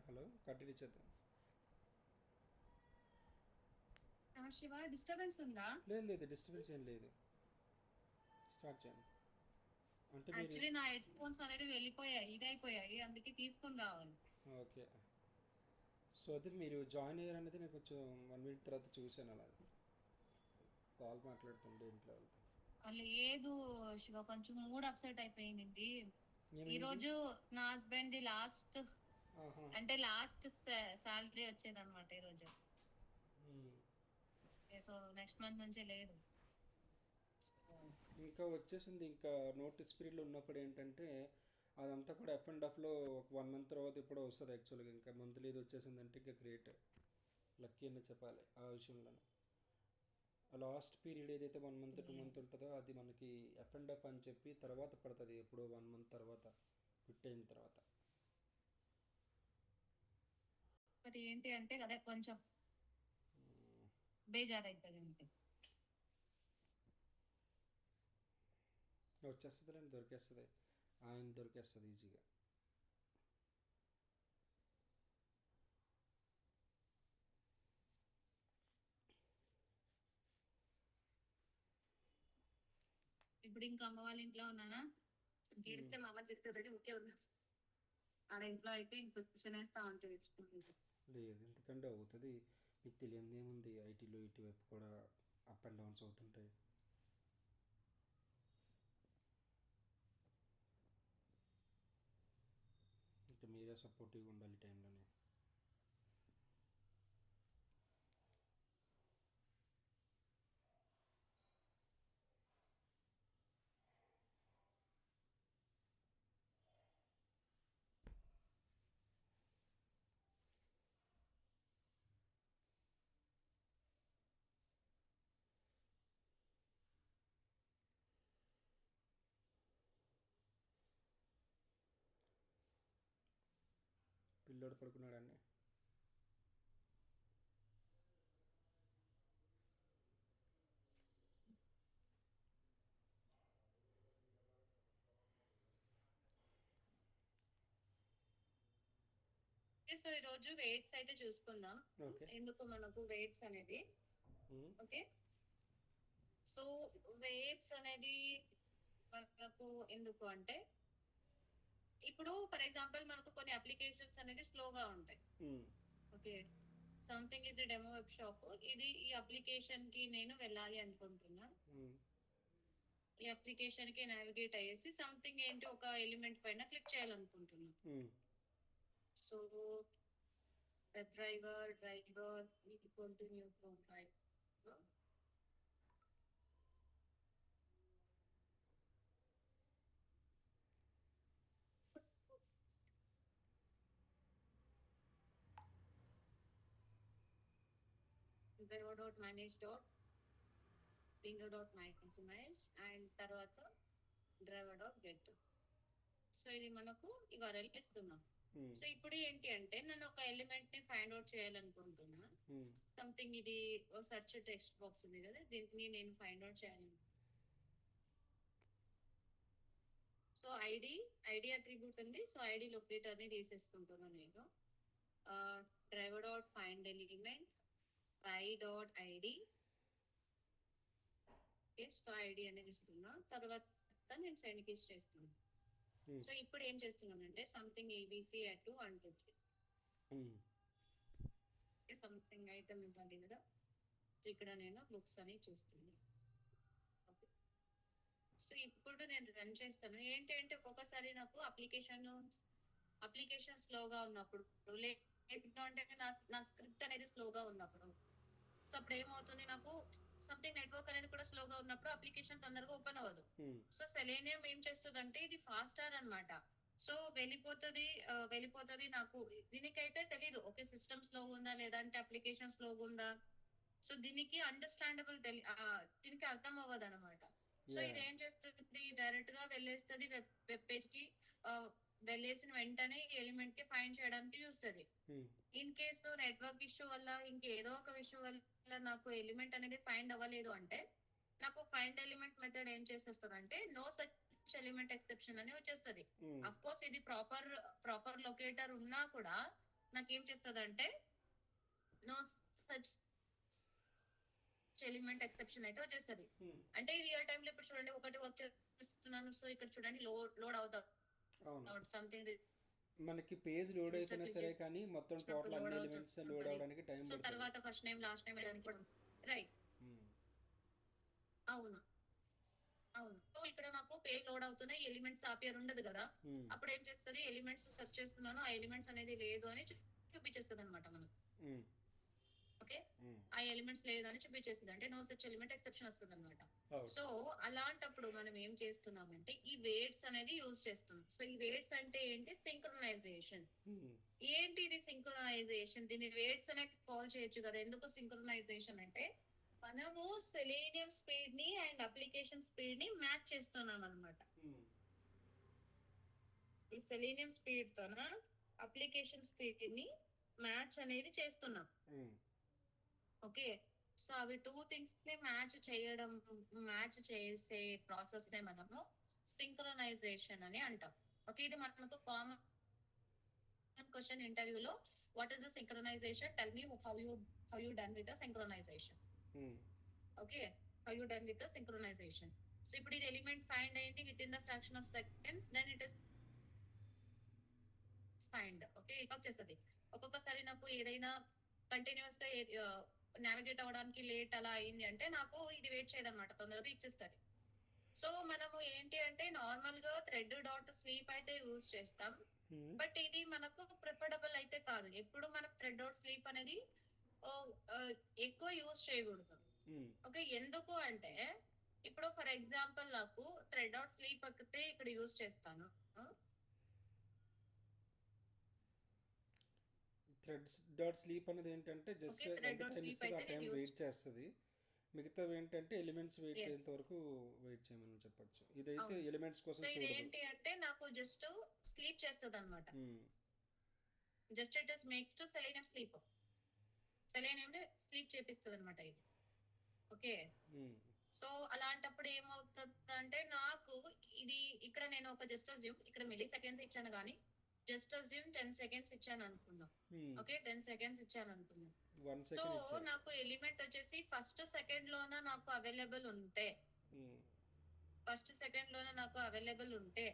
Hello continue చేద్దాం. Shiva disturbance ఉందా? లేదు లేదు, డిస్టర్బెన్స్ ఏం లేదు. స్టార్ట్ చేయండి. అంటే మీరు యాక్చువల్లీ నా హెడ్ ఫోన్స్ అనేది వెళ్ళిపోయాయి, ఇదైపోయాయి, అందుకే తీసుకుని రావాలి. ఓకే. సో అదే మీరు జాయిన్ అయ్యారు అనేది నేను కొంచెం 1 మినిట్ తర్వాత చూశాను. అలా కాల్ మాట్లాడుతుండే ఇంట్లో వెళ్తే లేదు శివ, కొంచెం మూడ్ అప్సెట్ అయిపోయింది. ఈ ఏమైంది? రోజు నా హస్బెండ్ ది లాస్ట్, ఆహా. అంటే లాస్ట్ శాలరీ వచ్చేది అనమాట ఈ రోజు. మ్మ్. సో నెక్స్ట్ మంత్ నుంచి లేదు. ఇంకా వచ్చేసింది. ఇంకా నోటీస్ పీరియడ్లో ఉన్నప్పుడు ఏంటంటే అదంతా కూడా ఎఫ్ అండ్ ఆఫ్లో ఒక 1 మంత్ తర్వాత ఇప్పుడు వస్తుంది. యాక్చువల్గా ఇంకా మంత్లీ ఇది వచ్చేసిందంటే ఇంకా గ్రేట్, లక్కీ అని చెప్పాలి ఆ విషయంలో. లాస్ట్ పీరియడ్ ఏదైతే 1 మంత్ 2 మంత్ ఉంటుందో అది మనకి ఎఫ్ అండ్ ఎఫ్ అని చెప్పి తర్వాత పడుతుంది, ఎప్పుడో 1 మంత్ తర్వాత క్విట్ అయిన తర్వాత. బట్ ఏంటి అంటే కదా కొంచెం బేజార్ అవుతుంది అంతే. వచ్చేస్తుంది అని దొరికేస్తుంది, ఆయన దొరికేస్తుంది ఈజీగా. ఇప్పుడు ఇంకా అమ్మ వాళ్ళ ఇంట్లో ఉన్నానా, గీడిస్తే మా అమ్మ తిరుగుతుంది, ఊకే ఉన్నా. ఆడ ఇంట్లో అయితే ఇంక క్వశ్చన్ వేస్తా ఉంటుంది. లేదు, ఎందుకంటే అవుతుంది. మీకు తెలియదు ఏముంది, ఐటీలో ఇటువైపు కూడా అప్ అండ్ డౌన్స్ అవుతుంటాయి. ఇంకా మీరే సపోర్టివ్గా ఉండాలి ఈ టైంలోనే. పిల్లోడు పడుకున్నాడండి. సో ఈ రోజు వెయిట్స్ అయితే చూసుకుందాం. ఓకే. ఎందుకు మనకు వెయిట్స్ అనేది. ఓకే, సో వెయిట్స్ అనేది మనకు ఎందుకు అంటే, ఇప్పుడు ఫర్ ఎగ్జాంపుల్ మనకు కొన్ని అప్లికేషన్స్ అనేది స్లోగా ఉంటాయి. ఓకే, సంథింగ్ ఇది డెమో వెబ్ షాప్, ఇది ఈ అప్లికేషన్ కి నేను వెళ్ళాలి అనుకుంటున్నా. ఈ అప్లికేషన్ కి నావిగేట్ అయ్యేసి సంథింగ్ ఏంటి ఒక ఎలిమెంట్ పైన క్లిక్ చేయాలనుకుంటున్నా. So driver equal to new profile. driver.manage.bingo.maximize and తర్వాత driver.get. సో ఇది మనకు URL ఇస్తున్నాం. సో ఇప్పుడు ఏంటి అంటే నేను ఒక ఎలిమెంట్ ని ఫైండ్ అవుట్ చేయాలనుకుంటున్నా. సంథింగ్ ఇది సెర్చ్ టెక్స్ట్ బాక్స్ ఉంది కదా, దీన్ని నేను ఫైండ్ అవుట్ చేయాలి. సో ఐడి అట్రిబ్యూట్ ఉంది, సో ఐడి లొకేటర్ ని తీసేసుకుంటున్నాను నేను. driver.find element by.id. So ID అనేది ఇస్తున్నా, తర్వాత నేను సెండ్ కిస్ చేస్తున్నాను. సో ఇప్పుడు ఏం చేస్తున్నానంటే సంథింగ్ ఏబిసి అటు అంటుంది, సంథింగ్ ఐటమ్ ఇవ్వాలి కదా. ఇక్కడ నేను బుక్స్ అని చూస్తున్నాను. సో ఇప్పుడు నేను రన్ చేస్తాను. ఏంటి అంటే ఒక్కొక్కసారి నాకు అప్లికేషన్ స్లోగా ఉన్నప్పుడు, అంటే నా స్క్రిప్ట్ అనేది స్లోగా ఉన్నప్పుడు, సో అప్పుడు ఏమవుతుంది, నాకు సంథింగ్ నెట్వర్క్ అనేది కూడా స్లోగా ఉన్నప్పుడు అప్లికేషన్ తొందరగా ఓపెన్ అవ్వదు. సో సెలేనియం ఏం చేస్తుంది అంటే ఇది ఫాస్టర్ అన్నమాట. సో వెళ్ళిపోతుంది నాకు. దీనికైతే తెలీదు ఓకే సిస్టమ్ స్లోగా ఉందా లేదంటే అప్లికేషన్ స్లోగా ఉందా. సో దీనికి అండర్స్టాండబుల్ దీనికి అర్థం అవ్వదు అనమాట. సో ఇది ఏం చేస్తుంది, డైరెక్ట్ గా వెళ్ళేస్తుంది వెబ్ పేజ్ కి. వెళ్ళేసిన వెంటనే ఎలిమెంట్ కి ఫైండ్ చేయడానికి చూస్తుంది. ఇన్ కేసు నెట్వర్క్ ఇష్యూ వల్ల ఇంకేదో ఒక ఇష్యూ వల్ల నాకు ఎలిమెంట్ అనేది ఫైండ్ అవ్వలేదు అంటే, నాకు ఫైండ్ ఎలిమెంట్ మెథడ్ ఏం చేసేస్తుంది అంటే నో సచ్ ఎలిమెంట్ ఎక్సెప్షన్ అని వచ్చేస్తుంది. అఫ్ కోర్స్ ఇది ప్రాపర్ లొకేటర్ ఉన్నా కూడా నాకేం చేస్తుంది అంటే నో సచ్ ఎలిమెంట్ ఎక్సెప్షన్ అయితే వచ్చేస్తుంది. అంటే రియల్ టైమ్ లో ఇప్పుడు చూడండి ఒకటి వర్క్ చేస్తున్నాను, సో ఇక్కడ చూడండి లోడ్ అవుతా సంథింగ్ మనకి పేజ్ లోడ్ అయిపోయినా సరే కానీ మొత్తం టోటల్ అన్ని ఎలిమెంట్స్ లోడ్ అవడానికి టైం పడుతుంది. సో తర్వాత ఫస్ట్ నేమ్ లాస్ట్ నేమ్ వేయడానికి రైట్. అవును అవును. సో ఇక్కడ నాకు పేజ్ లోడ్ అవుతున్నాయి, ఎలిమెంట్స్ ఆపియర్ ఉండదు కదా, అప్పుడు ఏం చేస్తుంది, ఎలిమెంట్స్ సెర్చ్ చేస్తున్నాను ఆ ఎలిమెంట్స్ అనేది లేదు అని చూపించేస్తుంది అనమాట మనకు. ఓకే, ఆ ఎలిమెంట్స్ లేదు అని చూపించేస్తుంది, అంటే నో సచ్ ఎలిమెంట్ ఎక్సెప్షన్ వస్తుంది అనమాట. సో అలాంటప్పుడు మనం ఏం చేస్తున్నామంటే ఈ వెయిట్స్ అనేది యూజ్ చేస్తున్నాం. సో ఈ వెయిట్స్ అంటే ఏంటి, సింక్రనైజేషన్. ఏంటి ఇది సింక్రనైజేషన్, దీన్ని వెయిట్స్ అనే కాల్ చేయొచ్చు కదా. ఎందుకు సింక్రనైజేషన్ అంటే మనము సెలీనియం స్పీడ్ ని అండ్ అప్లికేషన్ స్పీడ్ ని మ్యాచ్ చేస్తున్నాం అనమాట. ఈ సెలీనియం స్పీడ్ తోన అప్లికేషన్ స్పీడ్ ని మ్యాచ్ అనేది చేస్తున్నాం. ఓకే, సో అవి టూ థింగ్స్ ని మ్యాచ్ చేసే ప్రాసెస్ నే మనము సింక్రనైజేషన్ అని అంటాం. ఓకే, ఇది మనకు కామన్ క్వశ్చన్ ఇంటర్వ్యూలో, what is the synchronisation, tell me how you done with the synchronization. Okay, how you done with the synchronization. So ఇప్పుడు ఇది ఎలిమెంట్ ఫైండ్ అయింది with in the fraction of seconds, then it is find. Okay, వచ్చేస్తుంది. ఒక్కొక్కసారి నాకు ఏదైనా continuous గా navigate అవ్వడానికి late అలా అయింది అంటే నాకు ఇది వెయిట్ చేయదన్నమాట, తొందరగా ఇచ్చేస్తుంది. సో మనము ఏంటి అంటే నార్మల్ గా థ్రెడ్ డాట్ స్లీప్ అయితే యూజ్ చేస్తాం, బట్ ఇది మనకు ప్రిఫరబుల్ అయితే కాదు. ఎప్పుడు మనం థ్రెడ్ డాట్ స్లీప్ అనేది ఎక్కువ యూజ్ చేయకూడదు. ఓకే, ఎందుకు అంటే ఇప్పుడు ఫర్ ఎగ్జాంపుల్ నాకు థ్రెడ్ డాట్ స్లీప్ అయితే ఇక్కడ యూజ్ చేస్తాను. థ్రెడ్ డాట్ స్లీప్ అనేది ఏంటంటే జస్ట్ ఎంత టైం ఇస్తుంది ఆ టైం వెయిట్ చేస్తుంది, మిగతావి ఏంటంటే ఎలిమెంట్స్ వెయిట్ చేసేంత వరకు వెయిట్ చేయమని చెప్పొచ్చు. ఇదైతే ఎలిమెంట్స్ కోసం చూడదు. ఏంటి అంటే నాకు జస్ట్ స్లీప్ చేస్తుంది అనమాట, just it is makes to selenium sleep, selenium sleep చేపిస్తుంది అనమాట ఇది. ఓకే, సో అలాంటప్పుడు ఏమవుతుంది అంటే నాకు ఇది ఇక్కడ నేను ఒక జస్ట్ అజ్యూమ్ ఇక్కడ మిల్లీ సెకండ్స్ ఇచ్చాను కానీ జస్ట్ అజ్యూమ్ 10 సెకండ్స్ ఇచ్చాను అనుకుందాం. ఓకే, 10 సెకండ్స్ ఇచ్చాను అనుకుందాం. సో నాకు ఎలిమెంట్ వచ్చేసి ఫస్ట్ సెకండ్ లోన నాకు అవైలబుల్ ఉంటే,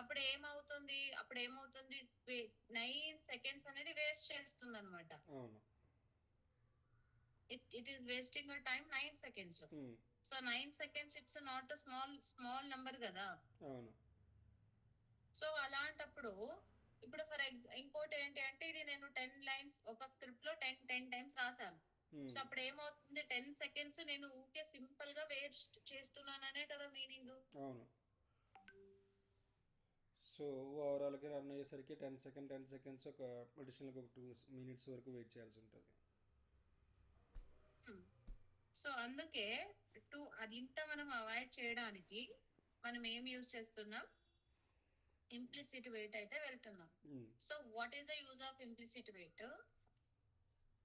అప్పుడు ఏమవుతుంది 9 సెకండ్స్ అనేది వేస్ట్ చేస్తుంది అనమాట. It is wasting your time 9 seconds. So 9 seconds it's not a small number కదా. సో అలాంటప్పుడు ఇప్పుడు ఇంకోటి ఏంటి అంటే ఇది నేను 10 లైన్స్ ఒక స్క్రిప్ట్ లో 10 టైమ్స్ రాశాను. సో అప్పుడు ఏమవుతుంది 10 సెకండ్స్ నేను ఊకే సింపుల్ గా వేస్ట్ చేస్తున్నాననే కదా మీనింగ్. అవును. సో ఓవరాల్ గా రన్ అయ్యేసరికి 10 సెకండ్స్ ఒక అడిషనల్ ఒక 2 minutes వరకు వెయిట్ చేయాల్సి ఉంటుంది. సో అందుకే అది ఇంత మనం అవాయిడ్ చేయడానికి మనం ఏం యూజ్ చేస్తున్నాం, ఇంప్లిసిట్ వెయిట్ అయితే వెళ్తున్నాం. So what is the use of implicit wait?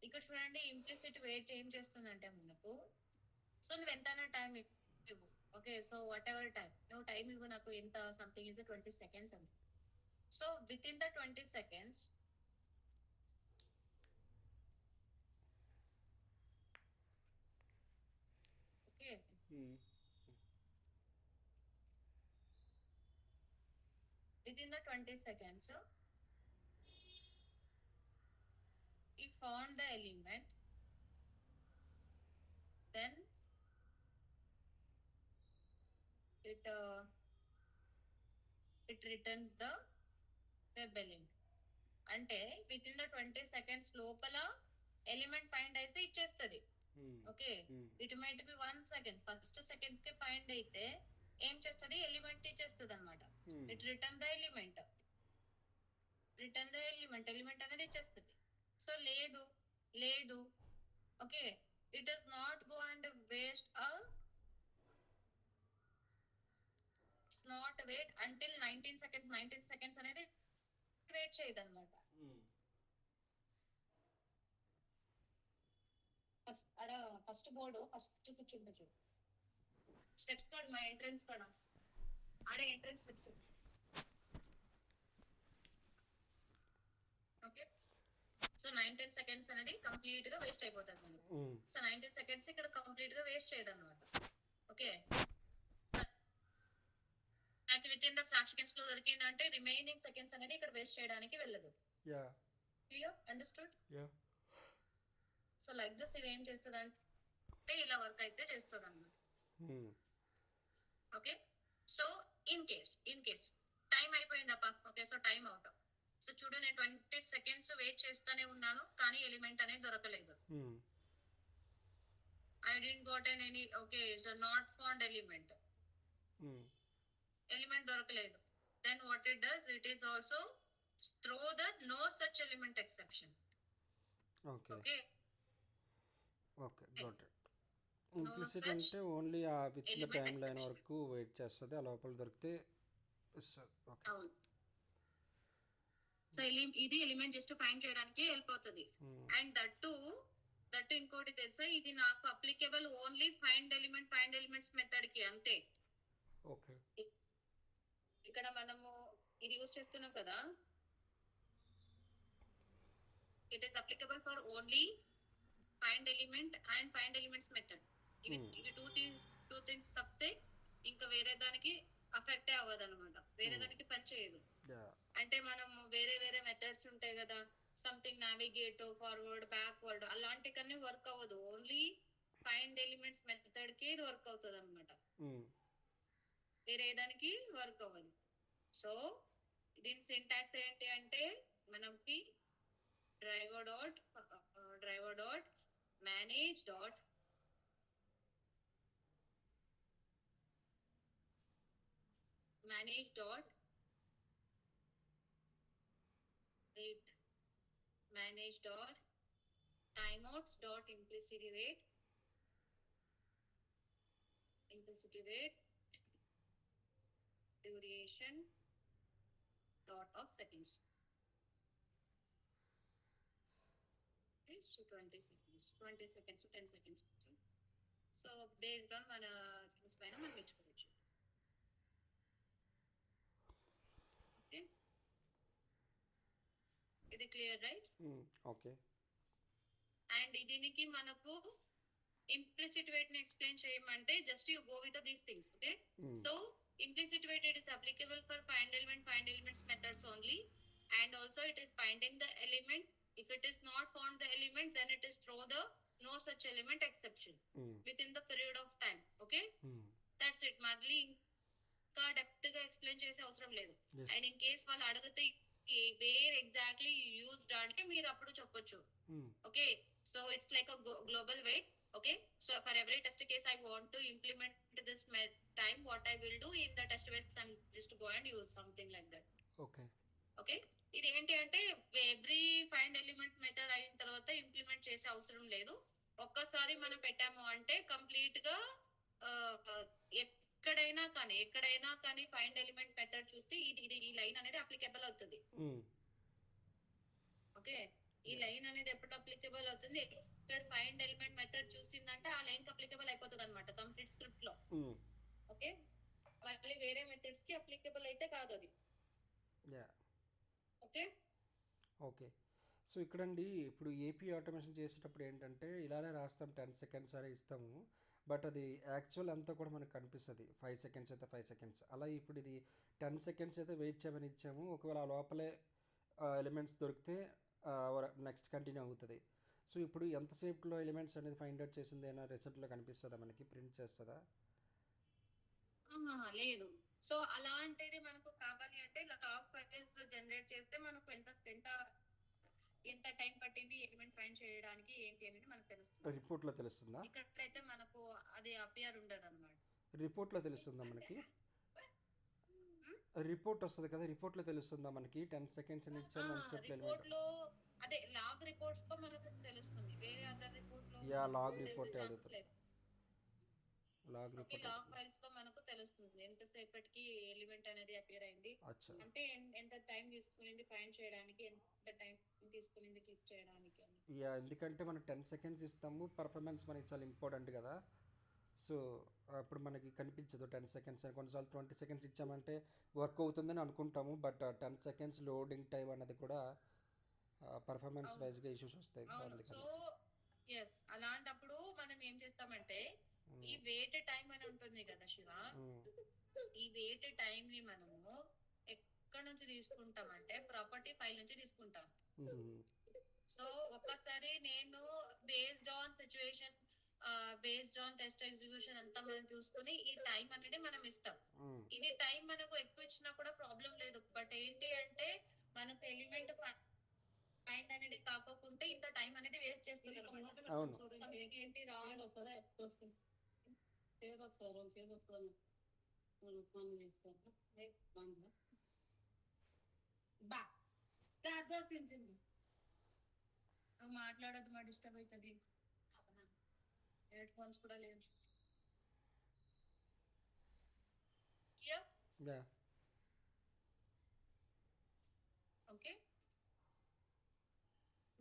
ఇక్కడ చూడండి, ఇంప్లిసిట్ వెయిట్ ఏం చేస్తుందంటే మనకు, సో నువ్వు ఎంతైనా టైం ఇవ్వు. Okay, so what ever time నువ్వు టైం ఇవ్వు, నాకు ఎంత సంథింగ్ ఇస్ 20 seconds అంతే. So with in the 20 seconds okay, within the 20 seconds he found the element, then it returns the web element. అంటే విత్ ఇన్ ద 20 seconds లోపల element find అయితే ఇచ్చేస్తుంది. Okay, it might be 1 second, first seconds కి find అయితే ఏం చేస్తుంది, element ఇచ్చేస్తుంది అనమాట. ఇట్ రిటర్న్ ద ఎలిమెంట్ అనేది ఇచ్చేస్తుంది. సో లేదు okay, it does not go and waste not wait until 19 seconds అనేది వెయిట్ చేయదు అనమాట. ఫస్ట్ బోర్డు ఫస్ట్ స్విచ్ ఉంటుంది చూడు, స్టెప్స్ కార్డ్ మా ఎంట్రన్స్ కాడ ఆడే ఎంట్రన్స్ స్విచ్. ఓకే, 19 సెకండ్స్ అనేది కంప్లీట్ గా వేస్ట్ అయిపోతుంది మనకి. సో 19 సెకండ్స్ ఇక్కడ కంప్లీట్ గా వేస్ట్ చేయదు అనమాట. ఓకే, నాకు విత్ ఇన్ ద ఫ్రాక్షన్స్ లో దొరికిందంటే రిమైనింగ్ సెకండ్స్ అనేది ఇక్కడ వేస్ట్ చేయడానికి వెళ్ళదు. Clear, understood? So like this ఇది ఏం చేస్తుంది అంటే ఇలా వర్క్ అయితే చేస్తుంది అన్నమాట. Okay, so in case time అయిపోయిందప్ప. Okay, so time out. So చూడు, నేను 20 సెకండ్స్ వెయిట్ చేస్తానే ఉన్నాను కానీ ఎలిమెంట్ అనేది దొరకలేదు. I didn't got any. Okay, so not found element. Element దొరకలేదు. Then what it does, it is also throw the no such element exception. Okay, got it. Implicit అంటే only ఆ with the time line వరకు wait చేస్తుంది, ఆ లోపల దొరికితే ఇస్తుంది. Okay, so ఇది ఎలిమెంట్ జస్ట్ ఫైండ్ చేయడానికి హెల్ప్ అవుతుంది. అండ్ దట్టు ఇంకోటి తెలుసా, ఇది నాకు applicable only find elements method కి అంతే. ఓకే, ఇక్కడ మనము ఇది యూజ్ చేస్తున్నాం కదా, it is applicable for only find element and find elements method. ఇవి టూ థింగ్స్ తప్పితే ఇంకా వేరే దానికి అఫెక్ట్ అవ్వదు అనమాట, వేరే దానికి పని చేయదు. అంటే మనం వేరే మెథడ్స్ ఉంటాయి కదా, సంథింగ్ నావిగేట్ ఫార్వర్డ్ బ్యాక్వర్డ్ అలాంటి కన్నీ వర్క్ అవ్వదు. ఓన్లీ ఫైండ్ ఎలిమెంట్స్ మెథడ్ కి ఇది వర్క్ అవుతుంది అనమాట, వేరే దానికి వర్క్ అవ్వదు. సో దీని సింటాక్స్ ఏంటి అంటే మనకి driver dot manage dot timeouts dot implicity wait duration dot of seconds. Okay, so 20 seconds, 10 seconds. So based on మన things పైన మనం నేర్చుకోవచ్చు. ఓకే, ఇది క్లియర్ రైట్? ఓకే. అండ్ దీనికి మనకు ఇంప్లిసిట్ వెయిట్ ని ఎక్స్ప్లెయిన్ చేయమంటే just you go with these things. Okay, so implicit weight, it is applicable for find elements methods only, and also it is finding the element. If it is not found the element, then it is throw the no such element exception within the period of time. Okay, that's it. మళ్ళీ ఇంకా depth గా explain చేసే అవసరం లేదు. And in case వాళ్ళు అడిగితే where exactly used అంటే మీరు అప్పుడు చెప్పొచ్చు. Okay, so it's like a global wait. Okay, so for every test case I want to implement this time, what I will do in the test case, I'm just go and use something like that. Okay, ఇది ఏంటి అంటే every find element method అయిన తర్వాత implement చేసే అవసరం లేదు. ఒక్కసారి మనం పెట్టాము అంటే కంప్లీట్ గా ఎక్కడైనా కానీ ఫైండ్ ఎలిమెంట్ మెథడ్ చూస్తే ఇది ఈ లైన్ అనేది అప్లికేబుల్ అవుతుంది. ఓకే, ఈ లైన్ అనేది ఎప్పుడు అప్లికేబుల్ అవుతుంది, ఇక్కడ ఫైండ్ ఎలిమెంట్ మెథడ్ చూసిందంటే ఆ లైన్ కి అప్లికేబుల్ అయిపోతుంది అనమాట కంప్లీట్ స్క్రిప్ట్ లో. ఓకే, మళ్ళీ వేరే మెథడ్స్ కి అప్లికేబుల్ అయితే కాదు అది. ఓకే, సో ఇక్కడండి ఇప్పుడు ఏపీ ఆటోమేషన్ చేసేటప్పుడు ఏంటంటే ఇలానే రాస్తాం 10 సెకండ్స్ అని ఇస్తాము, బట్ అది యాక్చువల్ అంతా కూడా మనకు కనిపిస్తుంది 5 సెకండ్స్ అయితే 5 సెకండ్స్ అలా. ఇప్పుడు ఇది 10 సెకండ్స్ అయితే వెయిట్ చేయమని ఇచ్చాము, ఒకవేళ ఆ లోపలే ఎలిమెంట్స్ దొరికితే నెక్స్ట్ కంటిన్యూ అవుతుంది. సో ఇప్పుడు ఎంతసేపులో ఎలిమెంట్స్ అనేది ఫైండ్ అవుట్ చేసింది అయినా రిజల్ట్లో కనిపిస్తుందా, మనకి ప్రింట్ చేస్తుందా? లేదు. సో అలాంటిది మనకు కావాలి అంటే లాగ్ ఫైల్స్ జనరేట్ చేస్తే మనకు ఎంత టైం పట్టింది ఎలిమెంట్ ఫైండ్ చేయడానికి ఏంటి అనేది మనకు తెలుస్తుంది. రిపోర్ట్లో తెలుస్తుందా? ఇక్కడైతే మనకు అది అపియర్ ఉండదు అన్నమాట. రిపోర్ట్లో తెలుస్తుందా మనకి? రిపోర్ట్ వస్తుంది కదా, రిపోర్ట్లో తెలుస్తుందా మనకి 10 సెకండ్స్ అని ఇచ్చాము రిపోర్ట్లో? అదే లాగ్ రిపోర్ట్స్ లో మనకు తెలుస్తుంది, వేరే అదర్ రిపోర్ట్ లో లాగ్ రిపోర్ట్ అడుగుతారు. లాగ్ ఫైల్స్ లో మనకు తెలుస్తుంది ఎంతసేపటికి ఎలిమెంట్ అనేది అపియర్ అయింది, అంటే ఎంత టైం తీసుకునింది ఫైండ్ చేయడానికి, ఎంత టైం తీసుకునింది క్లిక్ చేయడానికి. ఎందుకంటే మనం 10 సెకండ్స్ ఇస్తాము, పర్ఫార్మెన్స్ మనకి చాలా ఇంపార్టెంట్ కదా. సో అప్పుడు మనకి కనిపించదు 10 సెకండ్స్ అని. కొన్నిసార్లు 20 సెకండ్స్ ఇచ్చామంటే వర్క్ అవుతుందని అనుకుంటాము, బట్ 10 సెకండ్స్ లోడింగ్ టైం అన్నది కూడా పర్ఫార్మెన్స్ అవును వైజ్గా ఇష్యూస్ వస్తాయి కదా అవును. సో అందుకని. ఎస్, అలాంటప్పుడు మనం ఏం చేస్తామంటే ఈ మ్మ్. వెయిట్ టైం అని ఉంటుంది కదా శివ, మ్మ్. ఈ వెయిట్ టైం ని మనము ఎక్కడి నుంచి తీసుకుంటామంటే ప్రాపర్టీ ఫైల్ నుంచి తీసుకుంటాం. మ్మ్. సో ఒక్కసారి నేను based on situation, based on test execution అంతా మనం చూసుకుని ఈ టైం అనేది మనం ఇస్తాం. మ్మ్. ఇది టైం మనకు ఎక్కువ ఇచ్చినా కూడా ప్రాబ్లం లేదు, బట్ ఏంటి అంటే మనకు ఎలిమెంట్ ఫైండ్ అనేది కాకోకుంటే ఇంత టైం అనేది వేస్ట్ చేస్తుంది అన్నమాట. అవును. ఏంటి రాంగ్ వస్తుందా నువ్వు మాట్లాడద్దు, మా డిస్టర్బ్ అవుతుంది. హెడ్ ఫోన్స్ కూడా లేవు. యా. ఓకే,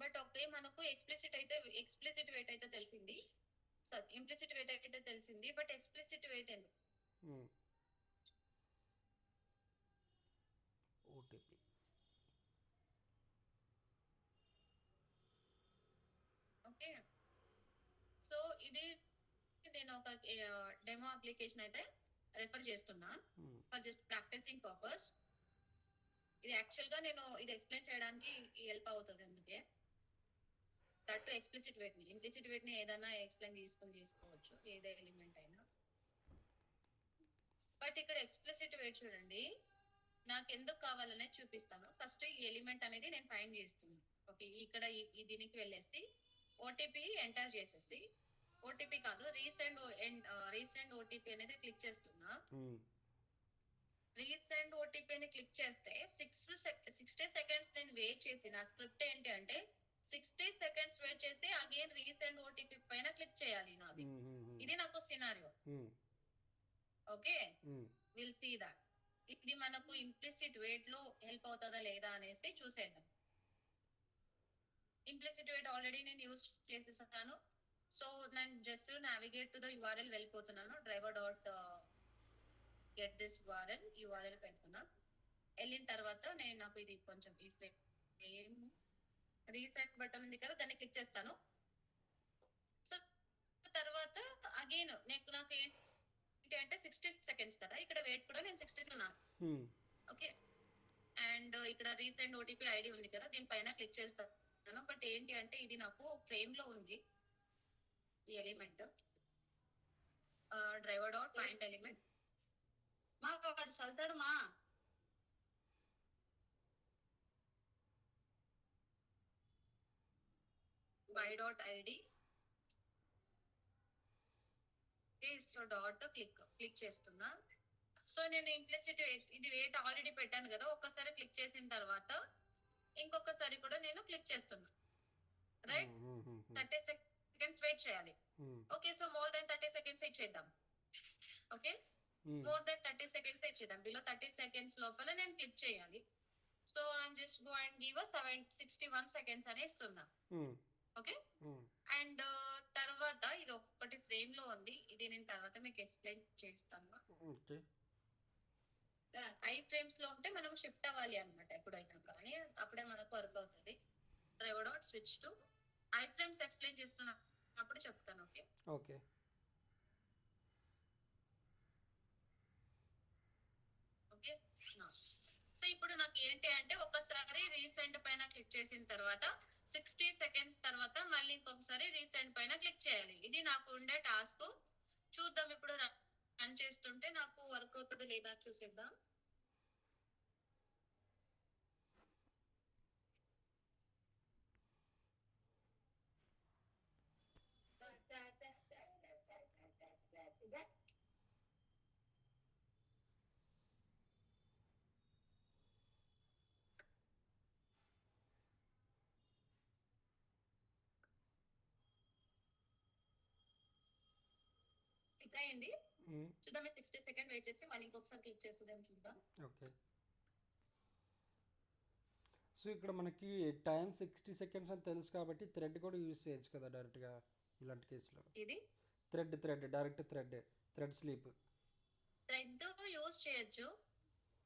బట్ ఓకే మనకు ఎక్స్ప్లిసిట్ వెయిట్ అయితే తెలిసింది, సార్ ఇంప్లిసిట్ వెయిట్ అయితే తెలిసింది, బట్ ఎక్స్ప్లిసిట్ వెయిట్ ఎందుకు? ఓటీపీ. ఓకే, సో ఇది నేను ఒక డెమో అప్లికేషన్ అయితే రెఫర్ చేస్తున్నా ఫర్ జస్ట్ ప్రాక్టీసింగ్ పర్పస్. ఇది యాక్చువల్ గా నేను ఇది ఎక్స్ప్లెయిన్ చేయడానికి హెల్ప్ అవుతుంది, అందుకే దట్ ఎక్స్ప్లిసిట్ వెయిట్ ని, ఇంప్లిసిట్ వెయిట్ ని ఏదైనా ఎక్స్ప్లెయిన్ చేసుకోవచ్చు, ఏదే ఎలిమెంట్ అయినా. బట్ ఇక్కడ ఎక్స్ప్లిసిట్ వెయిట్ చూడండి, నాకు ఎందుకు కావాలనేది చూపిస్తాను. ఫస్ట్ ఈ ఎలిమెంట్ అనేది నేను ఫైండ్ చేస్తున్నాను. ఓకే, ఇక్కడ ఈ దీనికి వెళ్ళేసి ఓటీపీ ఎంటర్ చేసేసి, ఓటీపీ కాదు రీసెండ్ ఓటీపీ అనేది క్లిక్ చేస్తున్నా. రీసెండ్ ఓటీపీ అని క్లిక్ చేస్తే 60 సెకండ్స్ నేను వెయిట్ చేసి, నా స్క్రిప్ట్ ఏంటి అంటే 60 సెకండ్స్ వెయిట్ చేసి అగైన్ రీసెండ్ ఓటీపీ పైన క్లిక్ చేయాలి నాది. ఇది నాకు scenario. Okay, will see that ఇది మనకు ఇంప్లిసిట్ వెయిట్ లో హెల్ప్ అవుతుందా లేదా అనేసి చూసేద్దాం. ఇంప్లిసిట్ వెయిట్ ఆల్రెడీ నేను యూజ్ చేసేసాను. సో నేను just navigate to the URL వెళ్ళిపోతున్నాను. Driver dot get this URL వెళ్తున్నా. వెళ్ళిన తర్వాత నాకు ఇది కొంచెం రీసెట్ బటన్ ఉంది కదా, దాన్ని క్లిక్ చేస్తాను. సో తర్వాత అగైన్ నాకు ఏంటి అంటే 60 సెకండ్స్ కదా, ఇక్కడ వెయిట్ కూడా నేను 60 ఉన్నాను. ఓకే, అండ్ ఇక్కడ రీసెంట్ ఓటీపీ ఐడి ఉంది కదా, దీనిపైన క్లిక్ చేస్తాను. బట్ ఏంటి అంటే ఇది నాకు ఫ్రేమ్ లో ఉంది ఈ element. Driver dot find element మా వాడు చల్తాడు మా y dot ID so dot click చేస్తున్నా. సో నేను ఇంప్లిసిట్ ఇది వెయిట్ ఆల్రెడీ పెట్టాను కదా, ఒక్కసారి క్లిక్ చేసిన తర్వాత ఇంకొకసారి కూడా నేను క్లిక్ చేస్తున్నా. రైట్, 30 సెకండ్స్ వెయిట్ చేయాలి. Okay, so more than 30 seconds ఇచ్చేద్దాం. ఓకే, మోర్ దెన్ 30 సెకండ్స్ ఇచ్చేద్దాం. బిలో 30 సెకండ్స్ లోపల నేను క్లిక్ చేయాలి. So I'm just go and give 61 seconds అని ఇస్తున్నా. ఓకే, అండ్ తర్వాత ఇది ఒకటి ఫ్రేమ్ లో ఉంది, ఇది నేను తర్వాత మీకు ఎక్స్ప్లెయిన్ చేస్తాను. ఐ ఫ్రేమ్స్ లో ఉంటే మనం షిఫ్ట్ అవ్వాలి అనమాట ఎప్పుడైనా కానీ, అప్పుడే మనకు వర్క్ అవుతుంది. Driver dot switch to I frames explain చేస్తున్నప్పుడు చెప్తాను. ఓకే ఓకే ఓకే, సో ఇప్పుడు నాకు ఏంటి అంటే ఒకసారి రీసెంట్ పైన క్లిక్ చేసిన తర్వాత 60 సెకండ్స్ తర్వాత మళ్ళీ ఇంకొకసారి రీసెంట్ పైన క్లిక్ చేయాలి. ఇది నాకు ఉండే టాస్క్. చూద్దాం ఇప్పుడు రన్ చేస్తుంటే నాకు వర్క్ అవుతుంది లేదా చూసేద్దాం. క్లిక్ అయ్యింది, చూద్దాం. 60 సెకండ్ వెయిట్ చేసి మళ్ళీ ఇంకొకసారి క్లిక్ చేస్తుందేమో చూద్దాం. ఓకే, సో ఇక్కడ మనకి టైం 60 సెకండ్స్ అని తెలుసు కాబట్టి థ్రెడ్ కూడా యూజ్ చేయొచ్చు కదా డైరెక్ట్గా ఇలాంటి కేసులో. ఇది thread direct thread sleep thread use చేయొచ్చు,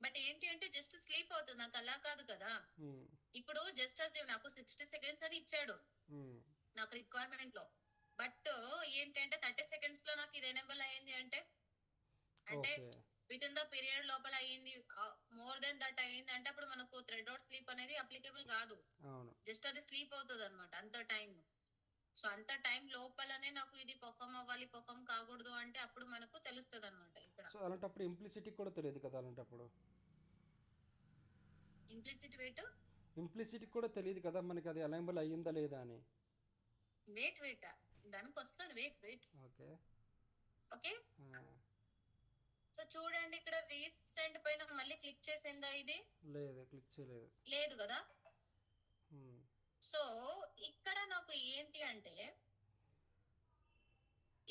బట్ ఏంటి అంటే జస్ట్ స్లీప్ అవుతుంది, నాకు అలా కాదు కదా. ఇప్పుడు జస్ట్ అజ్యూమ్ నాకు 60 సెకండ్స్ అని ఇచ్చాడు నాకు రిక్వైర్మెంట్ లో, బట్ ఏంటంటే 30 సెకండ్స్ లో నాకు ఇది ఎనేబుల్ అయ్యింది అంటే విత్ ఇన్ ద పీరియడ్ లోపల అయ్యింది, మోర్ దెన్ దట్ అయ్యింది అంటే అప్పుడు మనకు థ్రెడ్ అవుట్ స్లీప్ అనేది అప్లికేబుల్ కాదు, జస్ట్ అది స్లీప్ అవుతుంది అనమాట అంత టైం. సో అంత టైం లోపలనే నాకు ఇది పర్ఫామ్ అవ్వాలి, పర్ఫామ్ కాకూడదు అంటే అప్పుడు మనకు తెలుస్తుంది అనమాట ఇక్కడ. సో అలాంటప్పుడు ఇంప్లిసిటీ కూడా తెలియదు కదా, అలాంటప్పుడు ఇంప్లిసిటీ కూడా తెలియదు కదా మనకి అది ఎనేబుల్ అయ్యిందా లేదా అని. వెయిట్ దానికి వస్తాను, వెయిట్ ఓకే ఓకే. సో చూడండి ఇక్కడ రీసెంట్ పైన మళ్ళీ క్లిక్ చేసిందా, ఇది లేదు, క్లిక్ చేయలేదు, లేదు కదా. సో ఇక్కడ నాకు ఏంటి అంటే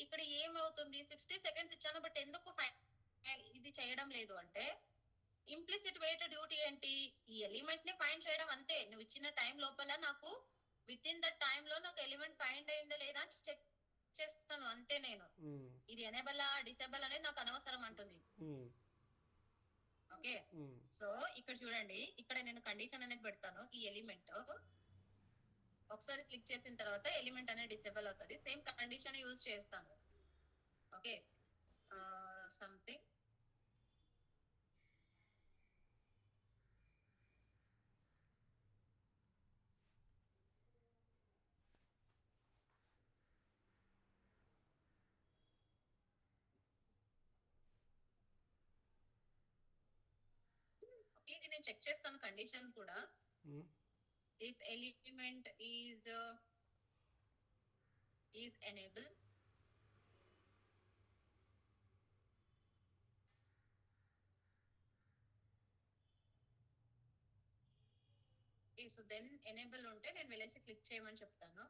ఇక్కడ ఏమవుతుంది, 60 సెకండ్స్ ఇచ్చాను బట్ ఎందుకు ఇది చేయడం లేదు అంటే ఇంప్లిసిట్ వెయిట్ డ్యూటీ ఏంటి, ఈ ఎలిమెంట్ ని ఫైండ్ చేయడం అంతే. నువ్వు ఇచ్చిన టైం లోపల నాకు విత్ ఇన్ ద టైం లో నాకు ఎలిమెంట్ ఫైండ్ అయిందా లేదా అని చెక్ చేస్తాను అంతే. నేను ఇది ఎనేబుల్ డిసేబుల్ అనేది నాకు అనవసరం అంటుంది. ఓకే, సో ఇక్కడ చూడండి, ఇక్కడ నేను కండిషన్ అనేది పెడతాను. ఈ ఎలిమెంట్ ఒకసారి క్లిక్ చేసిన తర్వాత ఎలిమెంట్ అనేది డిసేబుల్ అవుతుంది, సేమ్ కండిషన్ యూజ్ చేస్తాను. ఓకే, సంథింగ్ ఇది నేను చెక్ చేస్తాను కండిషన్ కూడా. If element is enable, so then enable ఉంటే నేను వెళ్ళేసి క్లిక్ చేయమని చెప్తాను.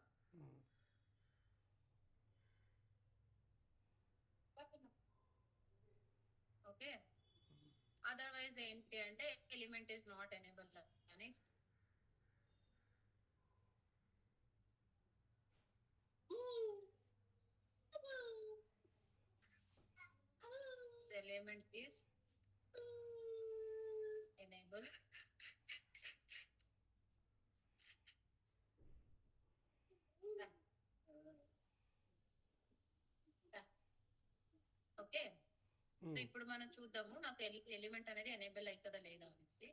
ఓకే, అదర్వైజ్ ఏంటి అంటే ఎలిమెంట్ ఇస్ నాట్ ఎనేబుల్ అని element is enable. Okay, so ఇప్పుడు మనం చూద్దాము నాకు ఎలిమెంట్ అనేది ఎనేబుల్ అవుతుందా లేదా అనేసి.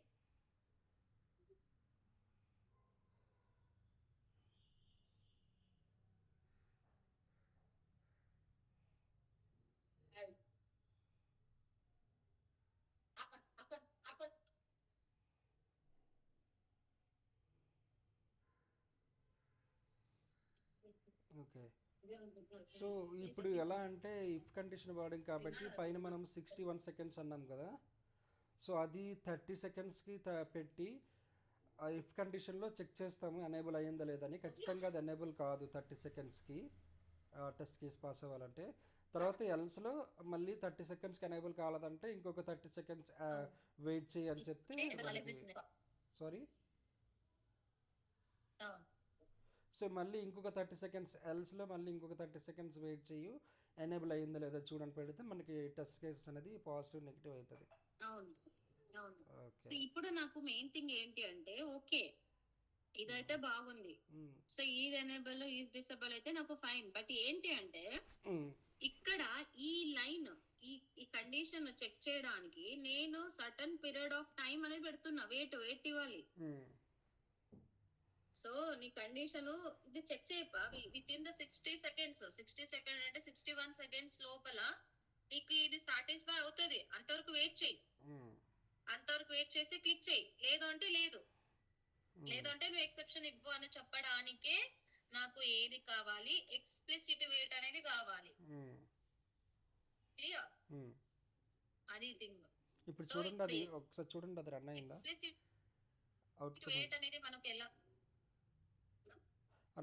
ఓకే, సో ఇప్పుడు ఎలా అంటే ఇఫ్ కండిషన్ వాడాం కాబట్టి పైన మనం 61 సెకండ్స్ అన్నాం కదా, సో అది 30 సెకండ్స్కి పెట్టి ఇఫ్ కండిషన్లో చెక్ చేస్తాము ఎనేబుల్ అయ్యిందా లేదని. ఖచ్చితంగా అది ఎనేబుల్ కాదు 30 సెకండ్స్కి టెస్ట్ కేస్ పాస్ అవ్వాలంటే. తర్వాత ఎల్స్లో మళ్ళీ 30 సెకండ్స్కి ఎనేబుల్ కాలేదంటే ఇంకొక 30 సెకండ్స్ వెయిట్ చేయి అని చెప్తే సారీ సో మళ్ళీ ఇంకొక 30 సెకండ్స్ ఎల్స్లో మళ్ళీ ఇంకొక 30 సెకండ్స్ వెయిట్ చేయు, ఎనేబుల్ అయ్యిందో లేదో చూడని పెడితే మనకి టెస్ట్ కేసెస్ అనేది పాజిటివ్ నెగిటివ్ అవుతుంది. సో ఇప్పుడు నాకు మెయిన్ థింగ్ ఏంటి అంటే ఓకే ఇదైతే బాగుంది, so is enable is disable అయితే నాకు ఫైన్. బట్ ఏంటి అంటే ఇక్కడ ఈ లైన్ ఈ కండిషన్ చెక్ చేయడానికి నేను సర్టన్ పీరియడ్ ఆఫ్ టైం అనేది పెడుతున్నా, వెయిట్ ఇవ్వాలి. సో నీ కండిషన్ ఇది చెక్ చేయపా with in the 60 seconds, 60 second అంటే 61 సెకండ్స్ లోపల నీకు ఇది సాటిస్ఫై అవుతుంది, అంతవరకు వెయిట్ చేయి. అంతవరకు వెయిట్ చేసి క్లిక్ చేయి, లేదు అంటే లేదు, లేదు అంటే నువ్వు ఎక్సెప్షన్ ఇవ్వు అని చెప్పడానికే నాకు ఏది కావాలి, ఎక్స్ప్లిసిట్ వెయిట్ అనేది కావాలి. క్లియర్, అది థింగ్. ఇప్పుడు చూడండి, అది ఒకసారి చూడండి, అది రన్ అయిందా, ఎక్స్ప్లిసిట్ వెయిట్ అనేది మనకు ఎలా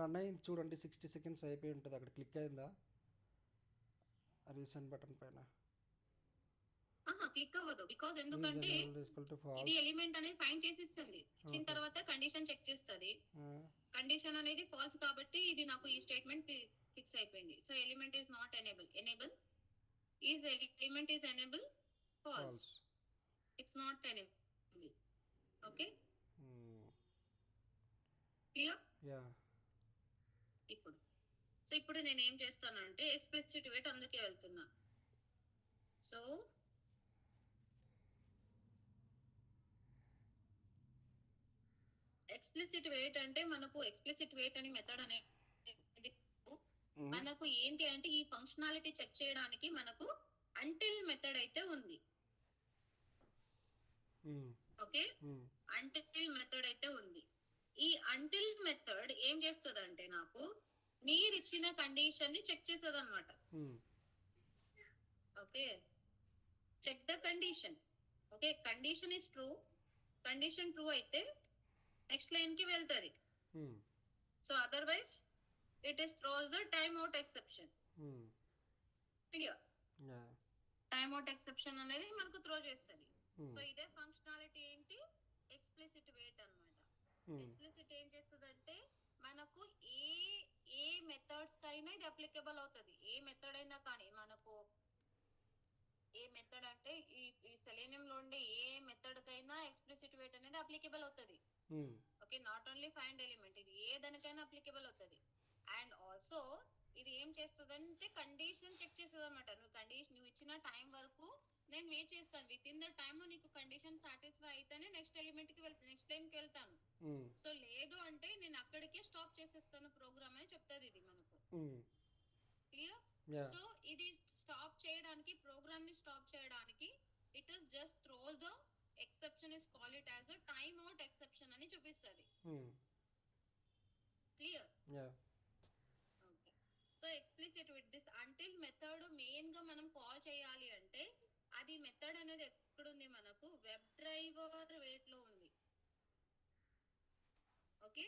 రన్ అయింది చూడండి. 60 సెకండ్స్ అయిపోయి ఉంటుంది, అక్కడ క్లిక్ అయిందా రీసెంట్ బటన్ పైన? క్లిక్ అవ్వదు, బికాజ్ ఎందుకంటే ఇది ఎలిమెంట్ అనేది ఫైండ్ చేసి ఇస్తుంది, ఇచ్చిన తర్వాత కండిషన్ చెక్ చేస్తుంది, కండిషన్ అనేది ఫాల్స్ కాబట్టి ఇది నాకు ఈ స్టేట్మెంట్ ఫిక్స్ అయిపోయింది. So element is not enable, enable is element is enable false. It's not 10 MB. Okay, clear? Yeah. ఇప్పుడు నేను ఏం చేస్తానంటే ఎక్స్ప్లిసిట్ వెయిట్ అందుకే వెళ్తున్నా. సో ఎక్స్ప్లిసిట్ వెయిట్ అంటే మనకు ఎక్స్ప్లిసిట్ వెయిట్ అని మెథడ్ అనేది మనకు ఏంటి అంటే ఈ ఫంక్షనాలిటీ చెక్ చేయడానికి మనకు అంటిల్ మెథడ్ అయితే ఉంది. ఓకే, అంటిల్ మెథడ్ అయితే ఉంది. ఈ అంటిల్ మెథడ్ ఏం చేస్తుంది అంటే నాకు మీరు ఇచ్చిన కండిషన్ ని చెక్ చేస్తుంది అనమాట. Okay, check the condition. Okay, condition is true. Condition true అయితే నెక్స్ట్ లైన్ కి వెళ్తుంది. So otherwise it is throws the time out exception. Clear? Time out exception అనేది మనకు త్రో చేస్తుంది. సో ఇదే ఫంక్షనాలిటీ ఏంటి, ఎక్స్ప్లిసిట్ వెయిట్ అన్నమాట. ఎక్స్ప్లిసిట్ ఏం చేస్తుంది అంటే మనకు ఏ మెథడ్స్ కైనా ఇది అప్లికబుల్ అవుతుంది. ఏ మెథడ్ అయినా కానీ మనకు ఏ మెథడ్ అంటే ఈ సెలేనియం లో ఉండే ఏ మెథడ్ కైనా ఎక్స్ప్లిసిట్ వెయిట్ అనేది అప్లికబుల్ అవుతుంది. Okay, not only find element, ఇది ఏ దానికైనా అప్లికబుల్ అవుతుంది. అండ్ ఆల్సో ఇది ఏం చేస్తుంది అంటే కండిషన్ చెక్ చేస్తుంది అనమాట. నువ్వు ఇచ్చిన టైం వరకు నేను వెయిట్ చేస్తాను. విత్ ఇన్ ద టైమ్ నీకు కండిషన్ సాటిస్ఫై అయితేనే నెక్స్ట్ ఎలిమెంట్ కి వెళ్తాను, నెక్స్ట్ లైన్ కి వెళ్తాను. సో లేదు అంటే నేను అక్కడికే స్టాప్ చేసేస్తాను ప్రోగ్రామ్ అని చెప్తుంది ఇది మనకు. క్లియర్? సో ఇది స్టాప్ చేయడానికి, ప్రోగ్రామ్ ని స్టాప్ చేయడానికి it is just throw the exception is call it as a time out exception అని చూపిస్తుంది. Clear? Okay, so explicit with this until method main గా మనం కాల్ చేయాలి అంటే అది మెథడ్ అనేది ఎక్కడుంది మనకు వెబ్ డ్రైవర్ వెయిట్ లో ఉంది. ఓకే,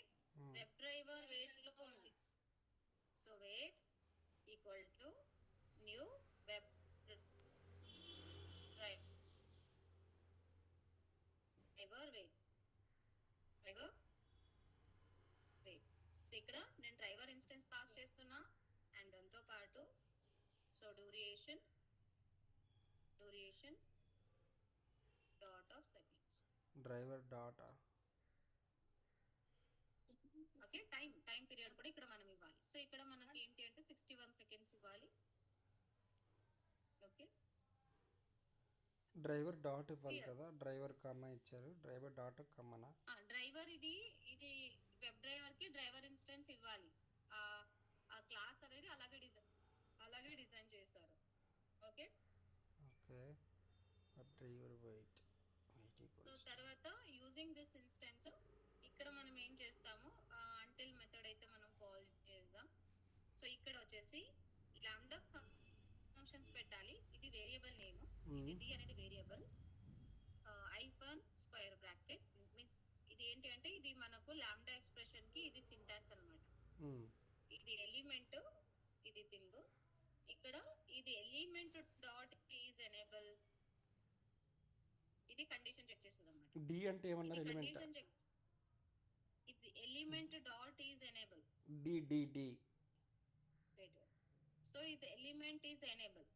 వెబ్ డ్రైవర్ వెయిట్ లో ఉంది. So wait equal to new web driver wait. So ఇక్కడ నేను డ్రైవర్ ఇన్స్టెన్స్ పాస్ చేస్తున్నా అండ్ దాంతో పాటు so duration dot of seconds, driver dot. Okay, time period కూడా ఇక్కడ మనం ఇవ్వాలి. సో ఇక్కడ మనకి ఏంటి అంటే 61 సెకండ్స్ ఇవ్వాలి. ఓకే, డ్రైవర్ డాట్ ఇవ్వాలి కదా, డ్రైవర్ కమ్మ ఇచ్చారు, డ్రైవర్ డాట్ కమ్మనా? డ్రైవర్ ఇది వెబ్ డ్రైవర్ కి డ్రైవర్ ఇన్స్టెన్స్ ఇవ్వాలి. ఆ క్లాస్ అనేది అలాగే డిజైన్ చేశారు. Okay, driver wait. సో తర్వాత యూజింగ్ దిస్ ఇన్స్టెన్స్ ఇక్కడ మనం ఏం చేస్తాము, అంటిల్ మెథడ్ అయితే మనం కాల్ చేద్దాం. సో ఇక్కడ వచ్చేసి లాంబ్డా ఫంక్షన్స్ పెట్టాలి. ఇది వేరియబుల్ నేమ్, ఇది డి అనేది variable, hyphen square bracket means ఇది ఏంటి అంటే ఇది మనకు లాంబ్డా ఎక్స్ప్రెషన్ కి ఇది సింటాక్స్ అన్నమాట. ఇది ఎలిమెంట్, ఇది థింగ్. ఇక్కడ ఇది ఎలిమెంట్ డాట్ ఈజ్ ఎనేబుల్, ఇది కండిషన్ చెక్ చేస్తుంది అన్నమాట. డి అంటే ఏమన్నారు? ఎలిమెంట్. ఇది element dot is enable, D D D. So ఇది ఎలిమెంట్ ఈజ్ ఎనేబుల్.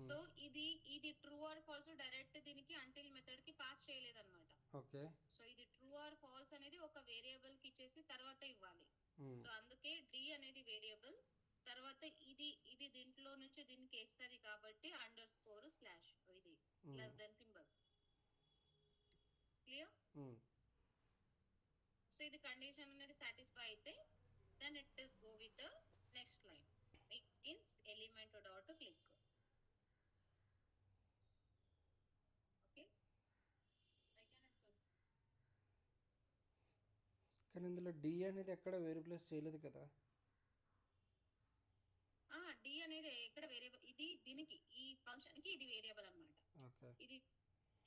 సో ఇది ట్రూ ఆర్ ఫాల్స్ డైరెక్ట్ దీనికి అంటిల్ మెథడ్ కి పాస్ చేయలేదు అన్నమాట. ఓకే, సో ఇది ట్రూ ఆర్ ఫాల్స్ అనేది ఒక వేరియబుల్ కి ఇచ్చేసి తర్వాత ఇవ్వాలి. సో అందుకే డి అనేది వేరియబుల్, తర్వాత ఇది దీంట్లో నుంచి దీనికి వేస్తుంది కాబట్టి అండర్ స్కోర్ స్లాష్, ఇది less than symbol. Clear? So ఇది కండిషన్ అనేది సాటిస్ఫై అయితే then it is go with the next line means element dot click. Okay, కానీ ఇందులో డి అనేది ఎక్కడ వేరియబుల్ చేయలేదు కదా. డి అనేది ఎక్కడ వేరియబుల్, ఇది దీనికి ఈ ఫంక్షన్ కి ఇది వేరియబుల్ అన్నమాట. ఇది